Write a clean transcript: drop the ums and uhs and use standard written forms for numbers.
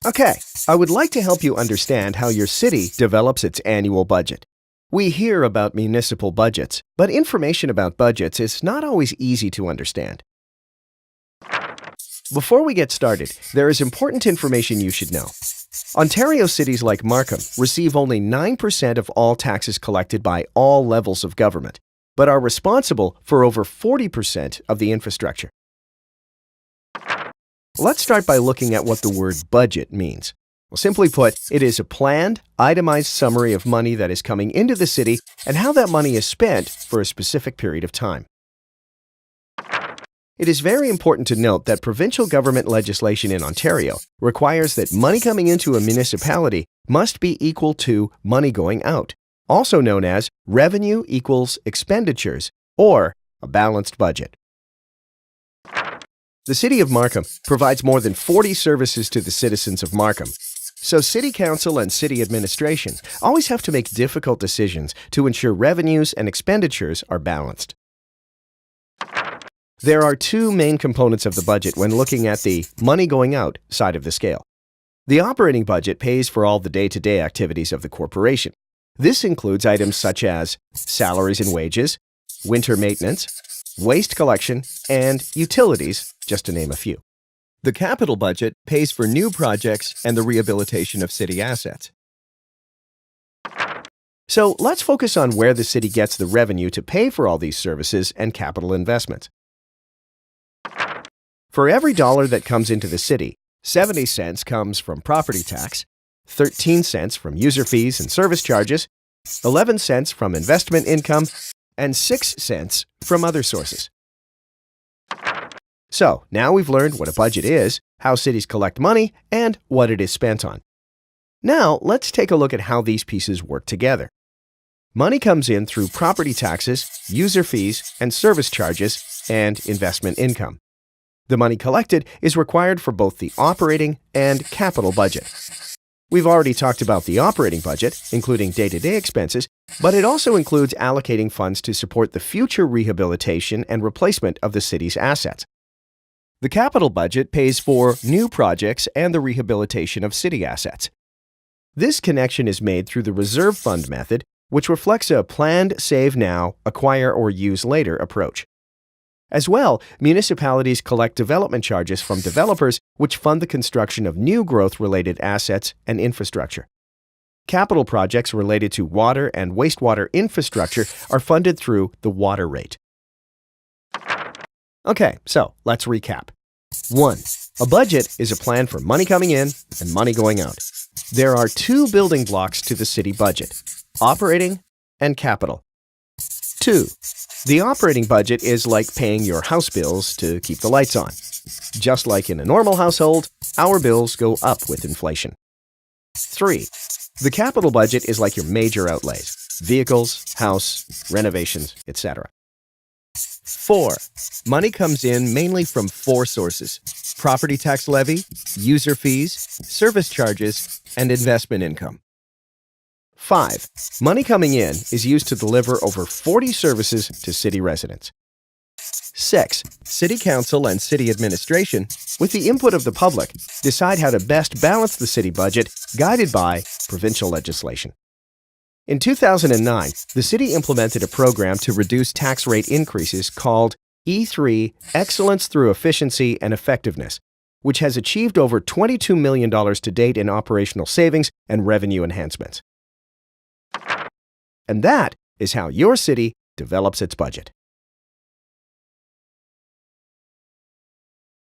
Okay, I would like to help you understand how your city develops its annual budget. We hear about municipal budgets, but information about budgets is not always easy to understand. Before we get started, there is important information you should know. Ontario cities like Markham receive only 9% of all taxes collected by all levels of government, but are responsible for over 40% of the infrastructure. Let's start by looking at what the word budget means. Well, simply put, it is a planned, itemized summary of money that is coming into the city and how that money is spent for a specific period of time. It is very important to note that provincial government legislation in Ontario requires that money coming into a municipality must be equal to money going out, also known as revenue equals expenditures, or a balanced budget. The City of Markham provides more than 40 services to the citizens of Markham, so City Council and City Administration always have to make difficult decisions to ensure revenues and expenditures are balanced. There are two main components of the budget when looking at the money going out side of the scale. The operating budget pays for all the day-to-day activities of the corporation. This includes items such as salaries and wages, winter maintenance, waste collection, and utilities, just to name a few. The capital budget pays for new projects and the rehabilitation of city assets. So let's focus on where the city gets the revenue to pay for all these services and capital investments. For every dollar that comes into the city, 70 cents comes from property tax, 13 cents from user fees and service charges, 11 cents from investment income, and 6 cents from other sources. So, now we've learned what a budget is, how cities collect money, and what it is spent on. Now, let's take a look at how these pieces work together. Money comes in through property taxes, user fees, and service charges, and investment income. The money collected is required for both the operating and capital budget. We've already talked about the operating budget, including day-to-day expenses, but it also includes allocating funds to support the future rehabilitation and replacement of the city's assets. The capital budget pays for new projects and the rehabilitation of city assets. This connection is made through the reserve fund method, which reflects a planned save now, acquire or use later approach. As well, municipalities collect development charges from developers which fund the construction of new growth-related assets and infrastructure. Capital projects related to water and wastewater infrastructure are funded through the water rate. Okay, so let's recap. 1. A budget is a plan for money coming in and money going out. There are two building blocks to the city budget: operating and capital. 2. The operating budget is like paying your house bills to keep the lights on. Just like in a normal household, our bills go up with inflation. 3. The capital budget is like your major outlays: vehicles, house, renovations, etc. 4. Money comes in mainly from 4 sources: property tax levy, user fees, service charges, and investment income. 5. Money coming in is used to deliver over 40 services to city residents. 6. City Council and City Administration, with the input of the public, decide how to best balance the city budget, guided by provincial legislation. In 2009, the city implemented a program to reduce tax rate increases called E3 Excellence Through Efficiency and Effectiveness, which has achieved over $22 million to date in operational savings and revenue enhancements. And that is how your city develops its budget.